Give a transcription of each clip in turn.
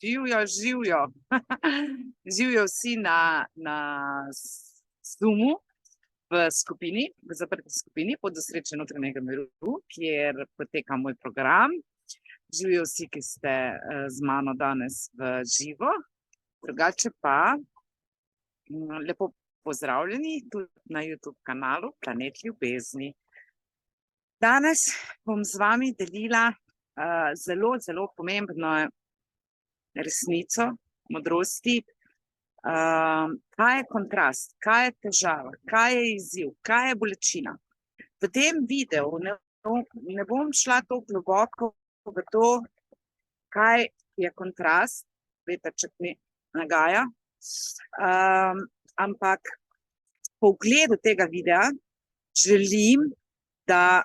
Živjo. Živjo vsi na Zoomu v skupini, v zaprti skupini pod osrečje notranjega miru, kjer poteka moj program. Živijo vsi, ki ste z mano danes v živo. Drugače pa lepo pozdravljeni tudi na YouTube kanalu Planet Ljubezni. Danes bom z vami delila zelo, zelo pomembno resnico, modrosti. Kaj je kontrast, kaj je težava, kaj je izziv, kaj je bolečina. V tem videu ne bom šla tako globoko v to, kaj je kontrast, vetrček mi nagaja, ampak po ogledu tega videa želim, da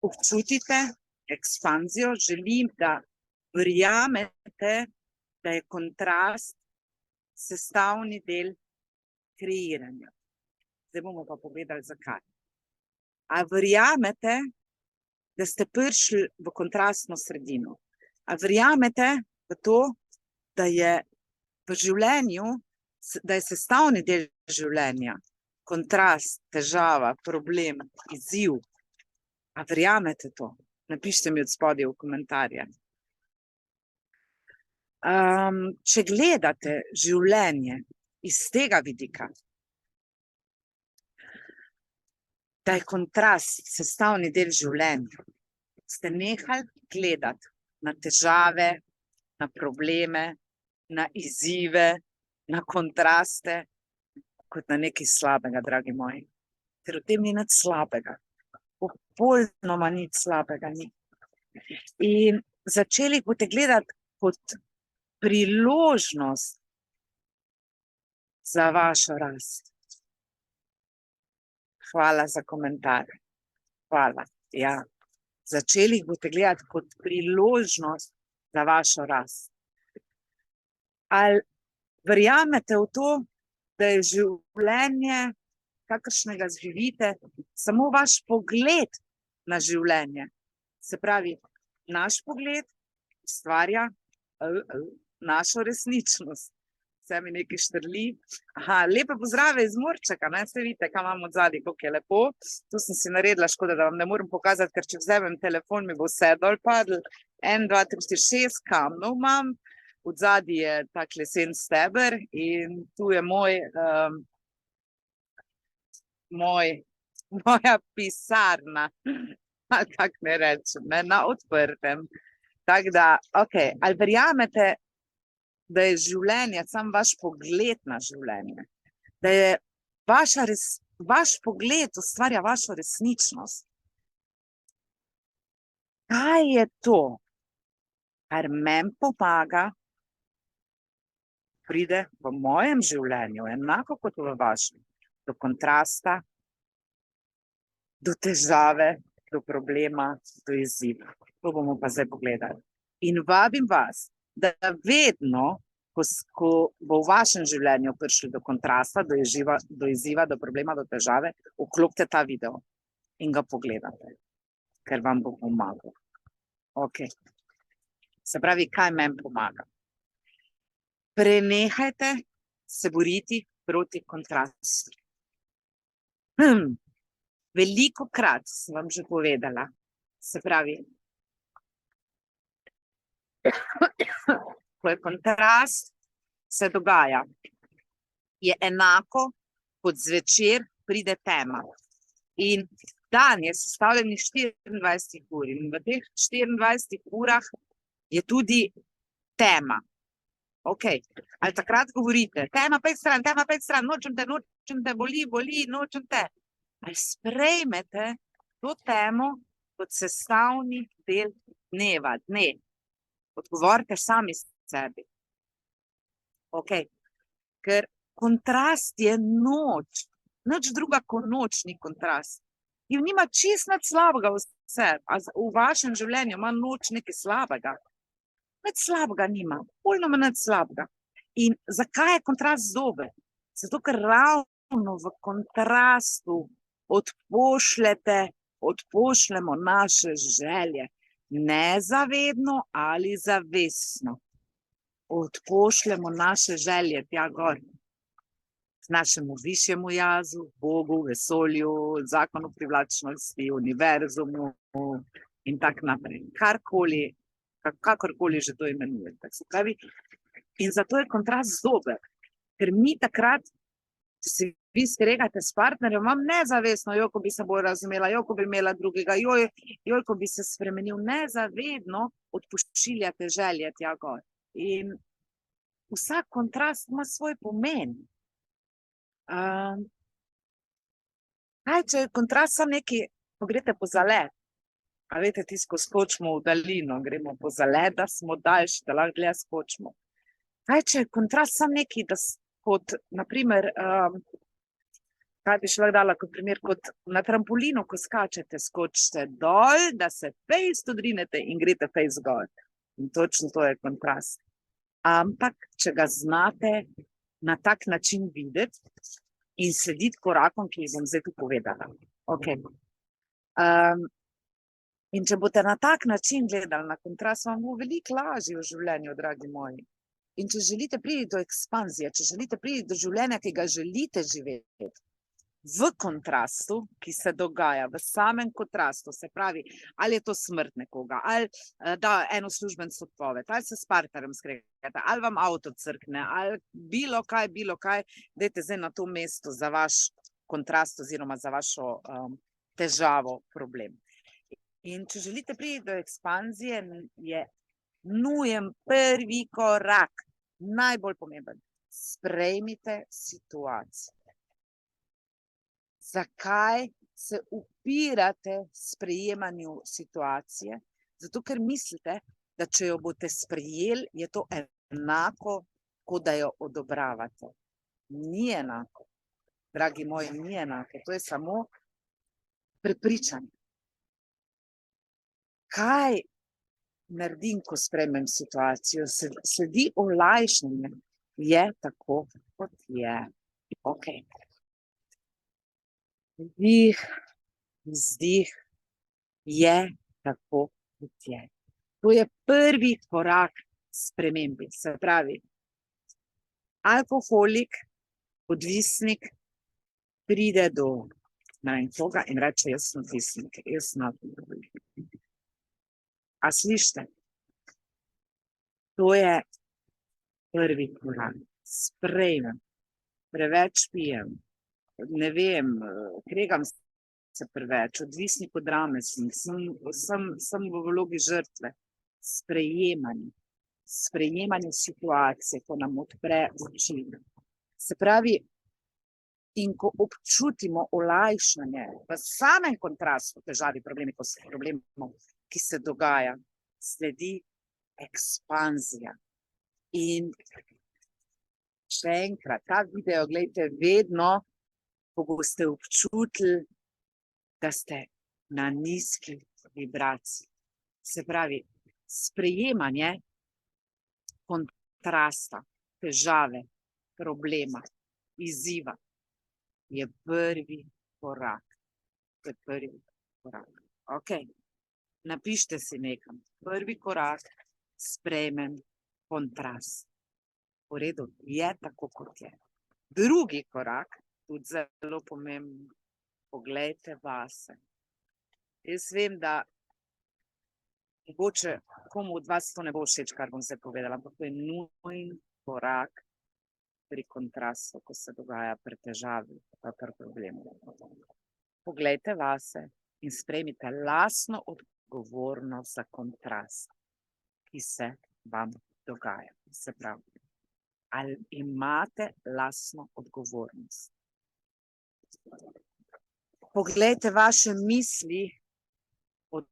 občutite ekspanzijo, želim, da verjamete, da je kontrast sestavni del kreiranja. Zdaj bomo pa pogledali, zakaj. A verjamete, da ste prišli v kontrastno sredino? A verjamete v to, da je v življenju, da je sestavni del življenja kontrast, težava, problem, izziv? A verjamete to? Napišite mi od spodaj v komentarje. Če gledate življenje iz tega vidika, da je kontrast sestavni del življenja, ste nehali gledati na težave, na probleme, na izzive, na kontraste, kot na nekaj slabega, dragi moji. Ker v tem ni nič slabega. Popolnoma nič slabega ni. In začeli boste gledati kot priložnost za vašo rast. Hvala za komentar. Hvala. Ja. Začeli boste gledati kot priložnost za vašo rast. Ali verjamete v to, da je življenje, kakršnega živite, samo vaš pogled na življenje? Se pravi, naš pogled ustvarja našo resničnost. Vse mi nekaj štrli. Lepe pozdrave iz Murčaka, ne? Saj vidite, kaj imam od zadaj, koliko je lepo. Tu sem si naredila, škoda, da vam ne morem pokazati, ker če vzamem telefon, mi bo vse dol padlo. 1, 2, 3, 4, 6 kamnov imam. Od zadaj je tak lesen steber in tu je moja pisarna, ali kako ne rečem, na odprtem. Tako da, okej, ali verjamete, da je življenje samo vaš pogled na življenje? Da je vaš pogled ustvarja vašo resničnost? Kaj je to, kar meni pomaga, pride v mojem življenju, enako kot v vašem, do kontrasta, do težave, do problema, do izziva. To bomo pa zdaj pogledali. In vabim vas, da vedno, ko bo v vašem življenju prišli do kontrasta, do izziva, do problema, do težave, vklopite ta video in ga pogledate, ker vam bo pomagal. Ok. Se pravi, kaj meni pomaga? Prenehajte se boriti proti kontrastu. Velikokrat sem vam že povedala, se pravi, ko je kontrast, se dogaja, je enako, kot zvečer pride tema. In dan je sestavljen iz 24 ur in v teh 24 urah je tudi tema. Ok, ali takrat govorite, tema pet stran, nočem te, boli, nočem te. Ali sprejmete to temo kot sestavni del dneva, dne? Odgovorite sami sebi. Ok, ker kontrast je noč. Nič druga kot noč ni kontrast. In nima čisto nič slabega v vašem življenju, ima noč nekaj slabega. Nič slabega nima, popolnoma nič slabega. In zakaj je kontrast dober? Zato, ker ravno v kontrastu odpošljemo naše želje, nezavedno ali zavestno. odpošljamo naše želje tja gor, našemu višjemu jazu, Bogu, vesolju, zakonu privlačnosti, univerzumu in tako naprej. Karkoli, kakorkoli že to imenujete. Se pravi, in zato je kontrast dober, ker mi takrat, če se vi skregate s partnerjem, vam nezavestno, ko bi se bolj razumela, ko bi imela drugega, ko bi se spremenil, nezavedno odpošiljate želje tja gor. In vsak kontrast ima svoj pomen. Kaj, če je kontrast samo neki, ko greste po zalet, a veste, tisto, ko skočimo v daljino, gremo po zalet, da smo daljši, da lahko dlje skočimo. Kaj, če je kontrast samo neki, da kot, naprimer, kaj bi še lahko dala kot primer, kot na trampolinu, ko skačete, skočite dol, da se fejst odrinete in greste fejst gor. In točno to je kontrast. Ampak, če ga znate na tak način videti in slediti korakom, ki jih bom zdaj tu povedala. Okay. In če boste na tak način gledali na kontrast, vam bo veliko lažje v življenju, dragi moji. In če želite priti do ekspanzije, če želite priti do življenja, ki ga želite živeti, v kontrastu, ki se dogaja, v samem kontrastu, se pravi, ali je to smrt nekoga, ali da eno službenstvo odpoved, ali se s partnerjem skregate, ali vam avto crkne, ali bilo kaj, dajte zdaj na to mesto za vaš kontrast oziroma za vašo težavo, problem. In če želite priti do ekspanzije, je nujen prvi korak, najbolj pomemben. Sprejmite situacijo. Zakaj se upirate sprejemanju situacije? Zato, ker mislite, da če jo boste sprejeli, je to enako, kot da jo odobravate. Ni enako. Dragi moji, ni enako. To je samo prepričanje. Kaj naredim, ko sprejmem situacijo? Sledi olajšanje. Je tako, kot je. Ok. Vdih, vzdih, je tako, kot je. To je prvi korak spremembi. Se pravi, alkoholik, odvisnik, pride do koga in reče, jaz sem odvisnik, jaz sem alkoholik. A slište? To je prvi korak. Sprejmem, preveč pijem, ne vem, kregam se preveč, odvisnik od drame sem v vlogi žrtve. Sprejemanje situacije, ko nam odpre oči. Se pravi, in ko občutimo olajšanje v samem kontrastu, težavi, problemov, ki se dogaja, sledi ekspanzija. In še enkrat, ta video, gledajte, vedno, ko boste občutili, da ste na nizki vibraciji. Se pravi, sprejemanje kontrasta, težave, problema, izziva je prvi korak. To je prvi korak. Ok, napište si nekam. Prvi korak, sprejmem kontrast. V redu, je tako, kot je. Drugi korak, tudi zelo pomembno, poglejte vase. Jaz vem, da mogoče komu od vas to ne bo všeč, kar bom zdaj povedala, ampak to je nujen korak pri kontrastu, ko se dogaja pri težavi, pa pri problemu. Poglejte vase in sprejmite lastno odgovornost za kontrast, ki se vam dogaja. Se pravi, ali imate lastno odgovornost? Poglejte vaše misli od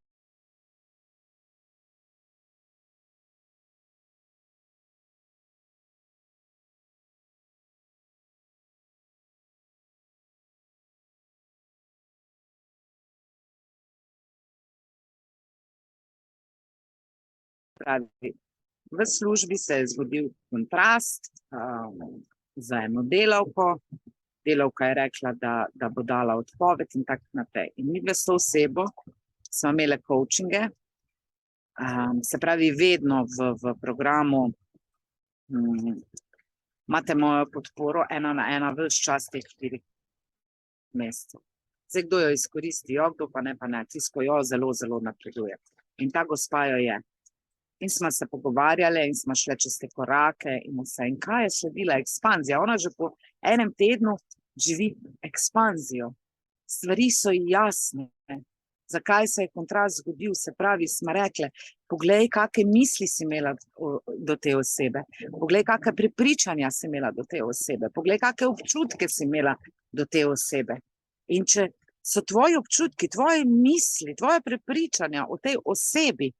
pravi. V službi se je zgodil kontrast za eno delavko. Delavka je rekla, da bo dala odpoved in tako naprej. In mi s to osebo smo imeli coachinge, se pravi vedno v programu imate mojo podporo 1 na 1 ves čas teh 4 mesecev. Zdaj, kdo jo izkoristi, jo, kdo pa ne, tisto jo zelo, zelo napreduje. In ta gospa jo je. In smo se pogovarjali in smo šle čez te korake in vse. In kaj je sledila? Ekspanzija. Ona že po enem tednu živi ekspanzijo. Stvari so ji jasne. Zakaj se je kontrast zgodil? Se pravi, smo rekli, poglej, kakšne misli si imela do te osebe. Poglej, kakšne prepričanja si imela do te osebe. Poglej, kakšne občutke si imela do te osebe. In če so tvoji občutki, tvoje misli, tvoje prepričanja o tej osebi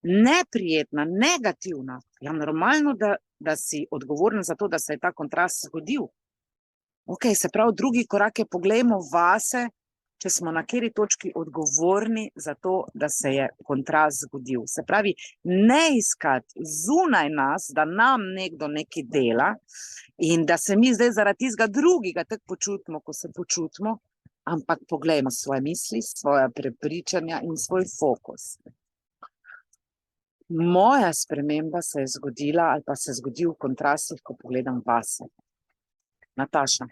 neprijetna, negativna, je normalno, da si odgovoren za to, da se je ta kontrast zgodil. Ok, se pravi, drugi korak je, poglejmo vase, če smo na kateri točki odgovorni za to, da se je kontrast zgodil. Se pravi, ne iskati zunaj nas, da nam nekdo nekaj dela in da se mi zdaj zaradi tistega drugega tako počutimo, ko se počutimo, ampak poglejmo svoje misli, svoje prepričanja in svoj fokus. Moja sprememba se je zgodila ali pa se zgodi v kontrastih, ko pogledam vase. Nataša,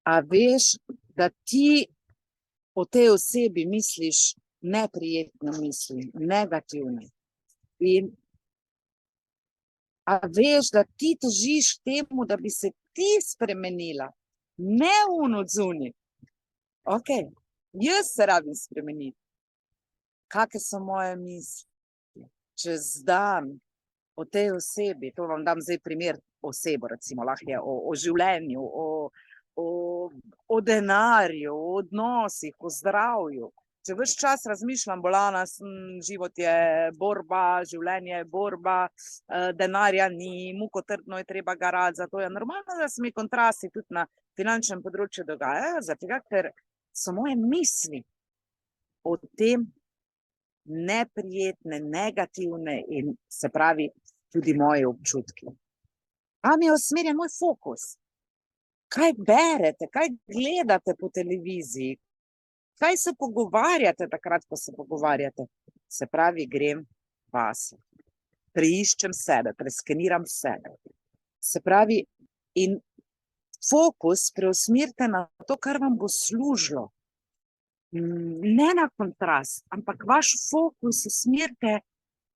a veš, da ti o tej osebi misliš neprijetne misli, negativne? In a veš, da ti težiš temu, da bi se ti spremenila, ne odzuni? Ok, jaz se rabim spremeniti. Kakšne so moje misli? Čez dan o tej osebi, to vam dam zdaj primer osebo, recimo, lahko je o življenju, o denarju, o odnosih, o zdravju. Če ves čas razmišljam, bolana sem, život je borba, življenje je borba, denarja ni, mukotrpno je treba garati, zato je normalno, da se mi kontrasti tudi na finančnem področju dogajajo, zato ker so moje misli o tem neprijetne, negativne in se pravi tudi moje občutki. Kam je usmerjen moj fokus? Kaj berete, kaj gledate po televiziji? Kaj se pogovarjate takrat, ko se pogovarjate? Se pravi, grem vase. Preiščem sebe, preskeniram sebe. Se pravi, in fokus preusmerite na to, kar vam bo služilo. Ne na kontrast, ampak vaš fokus usmerite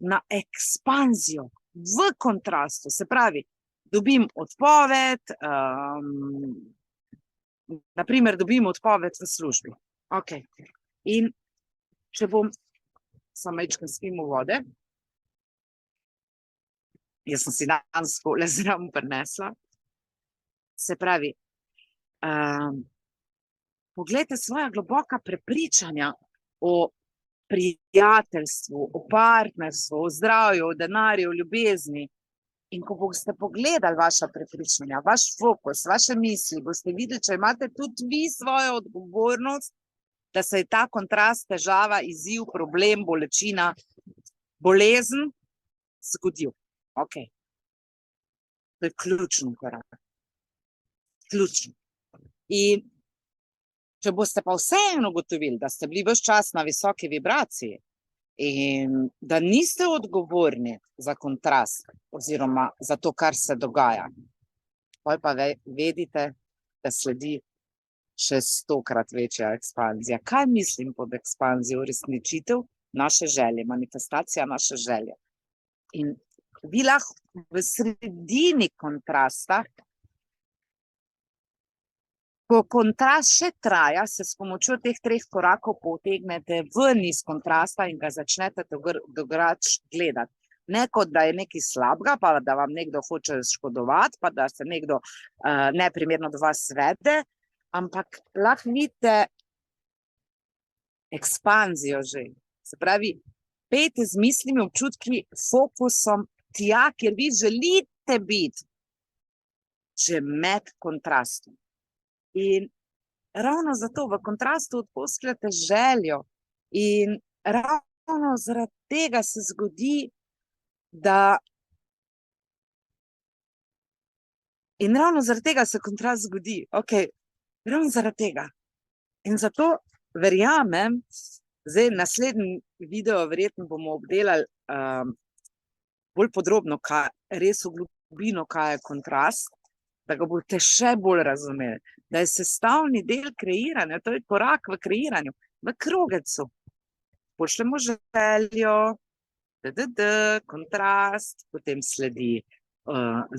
na ekspanzijo v kontrastu. Se pravi, dobim odpoved, naprimer dobim odpoved v službi. Ok. In če bom, samo majčkeno spimo vode, jaz sem si danes skole zraven prinesla. Se pravi, poglejte svoja globoka prepričanja o prijateljstvu, o partnerstvu, o zdravju, o denarju, o ljubezni. In ko boste pogledali vaša prepričanja, vaš fokus, vaše misli, boste videli, če imate tudi vi svojo odgovornost, da se je ta kontrast, težava, izziv, problem, bolečina, bolezen zgodil. Ok. To je ključen korak. Ključen. In če boste pa vseeno ugotovili, da ste bili ves čas na visoki vibraciji in da niste odgovorni za kontrast oziroma za to, kar se dogaja, potem pa vedite, da sledi še 100-krat večja ekspanzija. Kaj mislim pod ekspanzijo? Uresničitev naše želje, manifestacija naše želje. In vi lahko v sredini kontrasta, ko kontrast še traja, se s pomočjo teh 3 korakov potegnete ven iz kontrasta in ga začnete drugače gledati. Ne kot da je nekaj slabega, pa da vam nekdo hoče škodovati, pa da se nekdo neprimerno do vas vede, ampak lahko vidite ekspanzijo že. Se pravi, pejte z mislimi, občutki, fokusom tja, kjer vi želite biti, že med kontrastom. In ravno zato v kontrastu odposkljate željo in ravno zaradi tega se zgodi, da in ravno zaradi tega se kontrast zgodi. Ok, ravno zaradi tega. In zato verjamem, zdaj naslednji video verjetno bomo obdelali bolj podrobno, res v globino, kaj je kontrast, da ga boste še bolj razumeli, da je sestavni del kreiranja, to je korak v kreiranju, v krogecu. Pošljemo željo, kontrast, potem sledi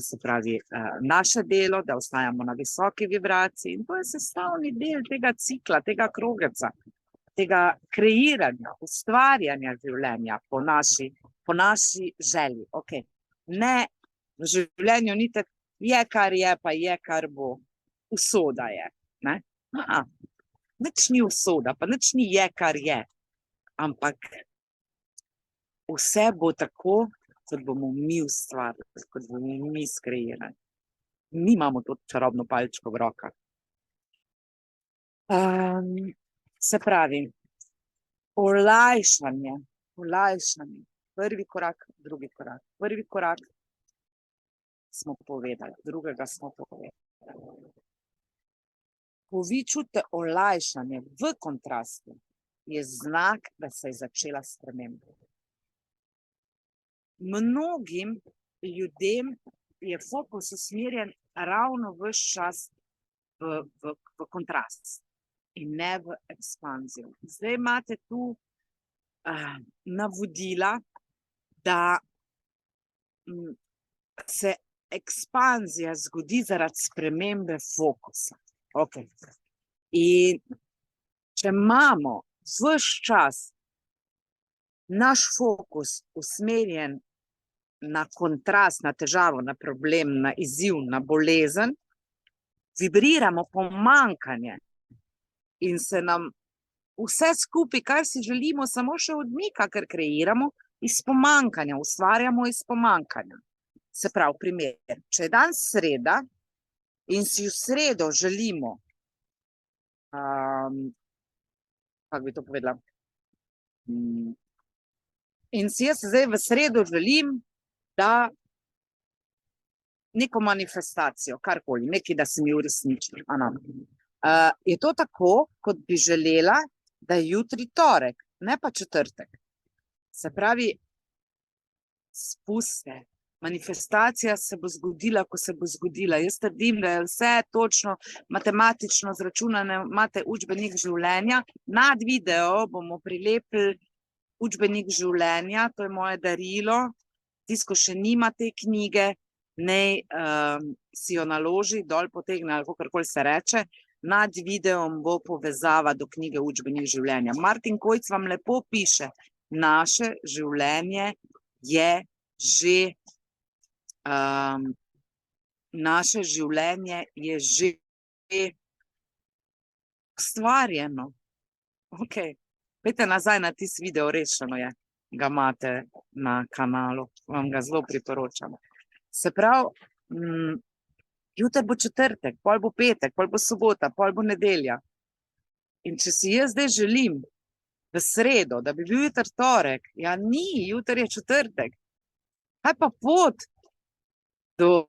se pravi naše delo, da ostajamo na visoki vibraciji in to je sestavni del tega cikla, tega krogeca, tega kreiranja, ustvarjanja življenja po naši želji. Okay. Ne, v življenju ni tako, je, kar je, pa je, kar bo. Usoda je. Ne? Nič ni usoda, pa nič ni je, kar je. Ampak vse bo tako, kot bomo mi ustvarili, kot bomo mi skreirali. Mi imamo to čarobno palčko v rokah. Se pravi, olajšanje. Prvi korak, drugi korak. Prvi korak smo povedali, drugega smo povedali. Ko vi čutite olajšanje v kontrastu, je znak, da se je začela sprememba. Mnogim ljudem je fokus usmerjen ravno ves čas v kontrast in ne v ekspanzijo. Zdaj imate tu navodila, da se ekspanzija zgodi zaradi spremembe fokusa. Okay. In če imamo ves čas naš fokus usmerjen na kontrast, na težavo, na problem, na izziv, na bolezen, vibriramo pomanjkanje in se nam vse skupaj, kar si želimo, samo še odmika, ker kreiramo iz pomanjkanja, ustvarjamo iz pomanjkanja. Se pravi, primer, če je dan sreda in si v sredo želimo, kako bi to povedala, in si jaz zdaj v sredo želim, da neko manifestacijo, karkoli, nekaj, da se mi uresniči. Je to tako, kot bi želela, da je jutri torek, ne pa četrtek. Se pravi, spuste. Manifestacija se bo zgodila, ko se bo zgodila. Jaz trdim, da je vse točno matematično zračunane, imate učbenik življenja. Nad video bomo prilepili učbenik življenja, to je moje darilo. Tisto, ko še nima te knjige, naj si jo naloži, dol potegne, ali kakorkoli se reče. Nad videom bo povezava do knjige Učbenik življenja. Martin Kojc vam lepo piše, naše življenje je že naše življenje je že ustvarjeno. Ok, pejte nazaj na tisti video, rešeno je, ga imate na kanalu, vam ga zelo priporočam. Se pravi, jutri bo četrtek, pol bo petek, pol bo sobota, pol bo nedelja. In če si jaz zdaj želim v sredo, da bi bil jutri torek, ja ni, jutri je četrtek. Kaj pa pot do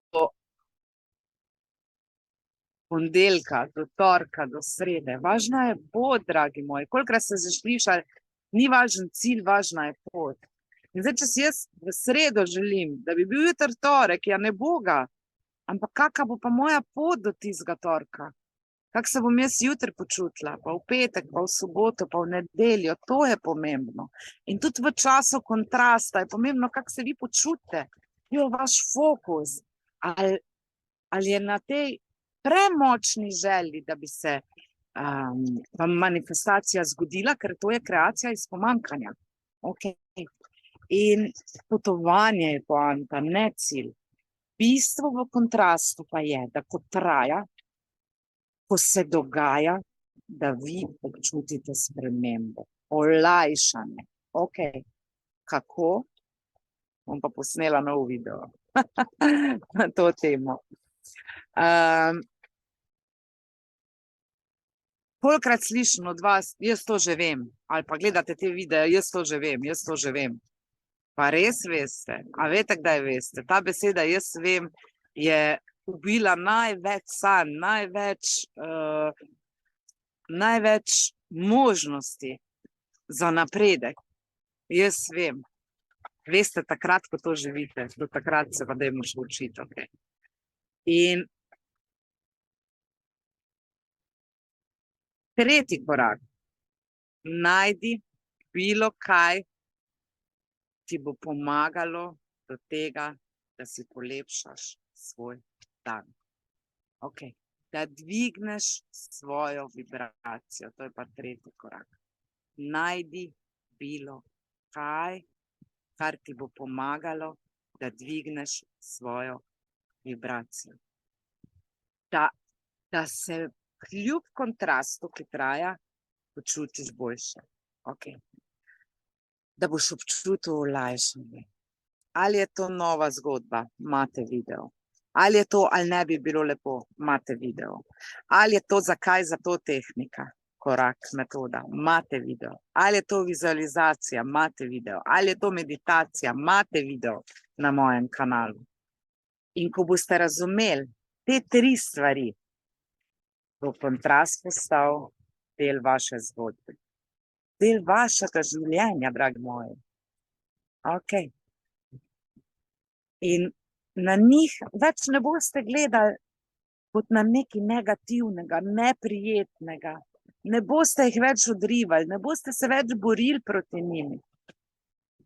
ponedeljka, do torka, do srede? Važna je pot, dragi moji. Kolikrat ste že slišali, ni važen cilj, važna je pot. In zdaj, če si jaz v sredo želim, da bi bil jutri torek, ja ne bo ga. Ampak kakva bo pa moja pot do tistega torka? Kako se bom jaz jutri počutila? Pa v petek, pa v soboto, pa v nedeljo. To je pomembno. In tudi v času kontrasta je pomembno, kako se vi počutite. Je vaš fokus. Ali je na tej premočni želji, da bi se vam manifestacija zgodila, ker to je kreacija iz pomanjkanja. Okay. In potovanje je poanta, ne cilj. Bistvo v kontrastu pa je, da ko traja, ko se dogaja, da vi občutite spremembo, olajšanje. Ok, kako? Bom pa posnela nov video na to temo. Kolikrat slišim od vas, jaz to že vem, ali pa gledate te videe, jaz to že vem. Pa res veste, a veste, kdaj veste? Ta beseda jaz vem je ubila največ sanj, največ možnosti za napredek. Jaz vem. Veste, takrat, ko to živite, do takrat se pa dajmo še učiti, ok. In tretji korak. Najdi bilo kaj, ti bo pomagalo do tega, da si polepšaš svoj dan. Ok. Da dvigneš svojo vibracijo. To je pa tretji korak. Najdi bilo kaj, kar ti bo pomagalo, da dvigneš svojo vibracijo. Da se kljub kontrastu, ki traja, počutiš boljše. Ok. Da boš občutil olajšanje. Ali je to nova zgodba? Imate video. Ali je to, ali ne bi bilo lepo? Imate video. Ali je to, zakaj za to tehnika? Korak, metoda. Imate video. Ali je to vizualizacija? Imate video. Ali je to meditacija? Imate video na mojem kanalu. In ko boste razumeli te 3 stvari, bo kontrast postal del vaše zgodbe. Del vašega življenja, dragi moji. Ok. In na njih več ne boste gledali kot na nekaj negativnega, neprijetnega. Ne boste jih več odrivali, ne boste se več borili proti njim.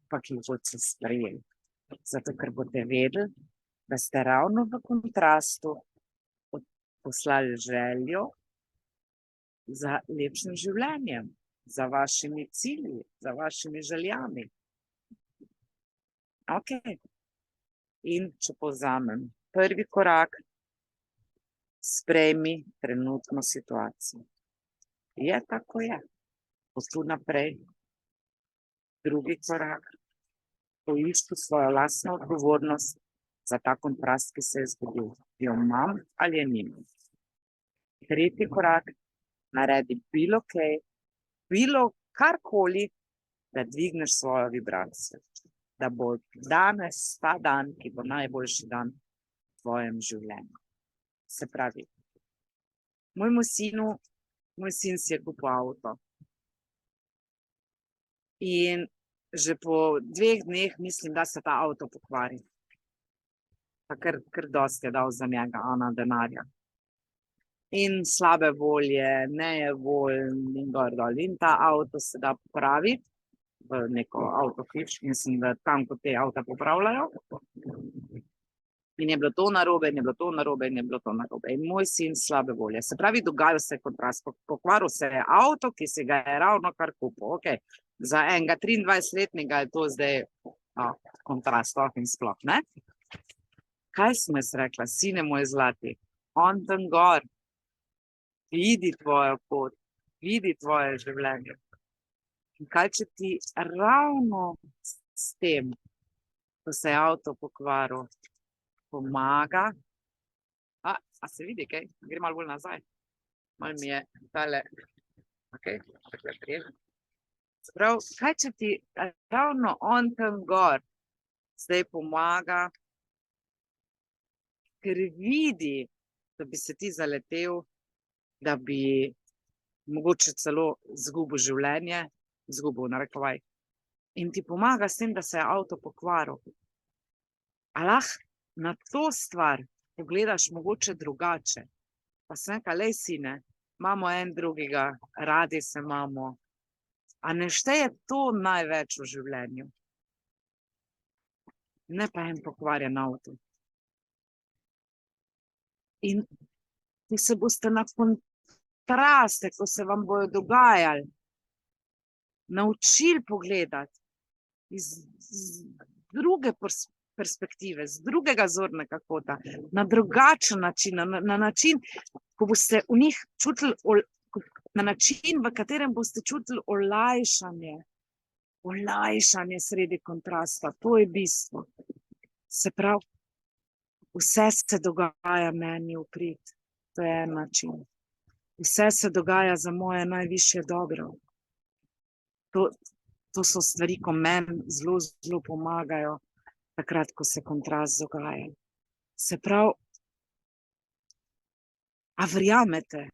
Ampak jih boste sprejeli. Zato, ker boste vedeli, da ste ravno v kontrastu poslali željo za lepšim življenjem, za vašimi cilji, za vašimi željami. Ok. In če povzamem, prvi korak, sprejmi trenutno situacijo. Je tako je. Potu naprej. Drugi korak, poišči svojo lastno odgovornost za ta kontrast, ki se je zgodil. Jo imam ali je nimam. Tretji korak, naredi bilo kaj, bilo karkoli, da dvigneš svojo vibracijo. Da bo danes ta dan, ki bo najboljši dan v tvojem življenju. Se pravi, moj sin si je kupil avto. In že po 2 dneh mislim, da se ta avto pokvari. Pa kar dosti je dal za njega, denarja. In slabe volje, nejevoljen in gor dol. In ta avto se da popraviti v neko avtohiš, mislim, da tam, ko te avta popravljajo. In je bilo to narobe, in je bilo to narobe, in je bilo to narobe. In moj sin slabe volje. Se pravi, dogajal se je kontrast. Pokvaril se je avto, ki si ga je ravno kar kupil. Ok, za enega 23-letnega je to zdaj kontrast, in sploh, ne? Kaj sem jaz rekla? Sine moj zlati, on tam gor, vidi tvojo pot, vidi tvoje življenje. In kaj, če ti ravno s tem, ko se je avto pokvaril, pomaga? A se vidi kaj? Gre malo bolj nazaj. Malo mi je tale, ok, tako je priježen. Sprav, kaj, če ti ravno on tam gor zdaj pomaga, ker vidi, da bi se ti zaletel, da bi mogoče celo izgubil življenje, izgubil narekovaj. In ti pomaga s tem, da se je avto pokvaril. A lahko na to stvar pogledaš mogoče drugače. Pa sem rekla, lej sine, imamo en drugega, radi se imamo. A ne šteje to največ v življenju? Ne pa en pokvarjen avto. In ti se boste na kontraste, ko se vam bojo dogajali, naučili pogledati iz druge perspektive, z drugega zornega kota, na drugačen način, na način, ko boste v njih čutili, na način, v katerem boste čutili olajšanje sredi kontrasta. To je bistvo. Se pravi, vse se dogaja meni v prid. To je en način. Vse se dogaja za moje najvišje dobro. To so stvari, ko meni zelo, zelo pomagajo, takrat, ko se kontrast dogaja. Se pravi, a verjamete,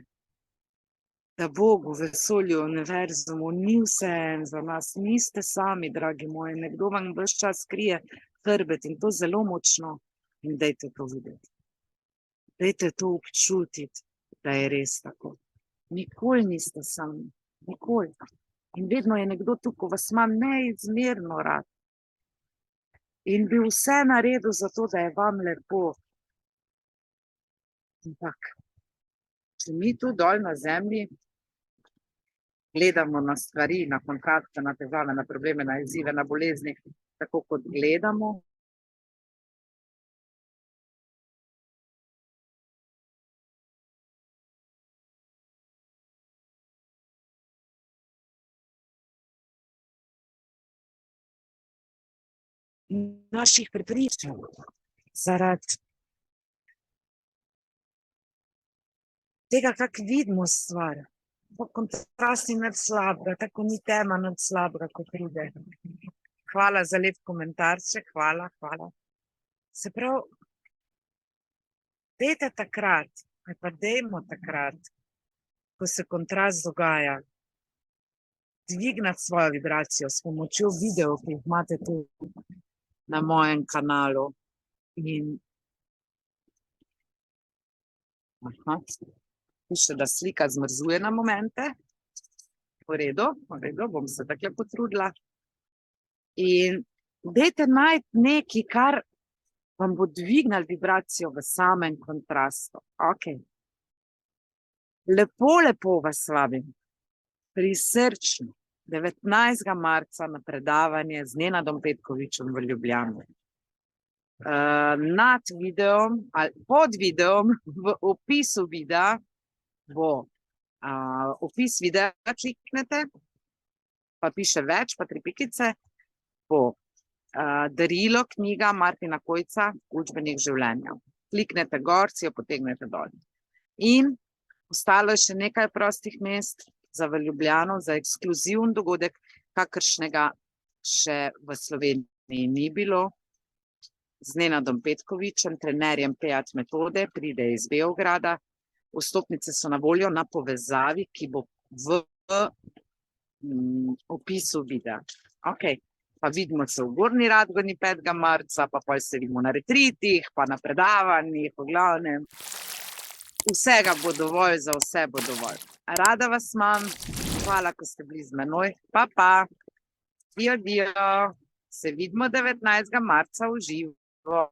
da Bogu, vesolju, univerzumu ni vseeno za nas, niste sami, dragi moji, nekdo vam ves čas krije hrbet in to zelo močno in dajte to videti. Dajte to občutiti, da je res tako. Nikoli niste sami, nikoli. In vedno je nekdo tukaj, ko vas ima neizmerno rad. In bi vse naredil za to, da je vam lepo. Ampak, če mi tu dol na zemlji gledamo na stvari, na kontakte, na težave, na probleme, na izzive, na bolezni, tako kot gledamo, naših prepričanj, zaradi tega, kako vidimo stvar, po kontrasti nad slabega, tako ni tema nad slabega, ko pride. Hvala za lep komentarček, hvala. Se pravi, dajte takrat, ali pa dajmo takrat, ko se kontrast dogaja, dvignati svojo vibracijo s pomočjo videov, ki jih imate tu na mojem kanalu. In piše, da slika zmrzuje na momente. V redu, bom se takle potrudila. In dajte najti nekaj, kar vam bo dvignalo vibracijo v samem kontrastu. Ok. Lepo vas vabim. Prisrčno 19. marca na predavanje z Nenadom Petkovičem v Ljubljani. Nad videom ali pod videom v opisu videa bo opis videa, kliknete, pa piše več, pa 3 pikice, bo darilo knjiga Martina Kojca, Učbenik življenja. Kliknete gor, si jo potegnete dol. In ostalo je še nekaj prostih mest za v Ljubljano, za ekskluziven dogodek, kakršnega še v Sloveniji ni bilo. Z Nenadom Petkovičem, trenerjem PEAT metode, pride iz Beograda. Vstopnice so na voljo na povezavi, ki bo v opisu videa. Ok, pa vidimo se v Gornji Radgoni 5. marca, pa se vidimo na retritih, pa na predavanjih, v glavnem. Vsega bo dovolj, za vse bo dovolj. Rada vas imam, hvala, ko ste bili z menoj. Pa. Dio. Se vidimo 19. marca v živo.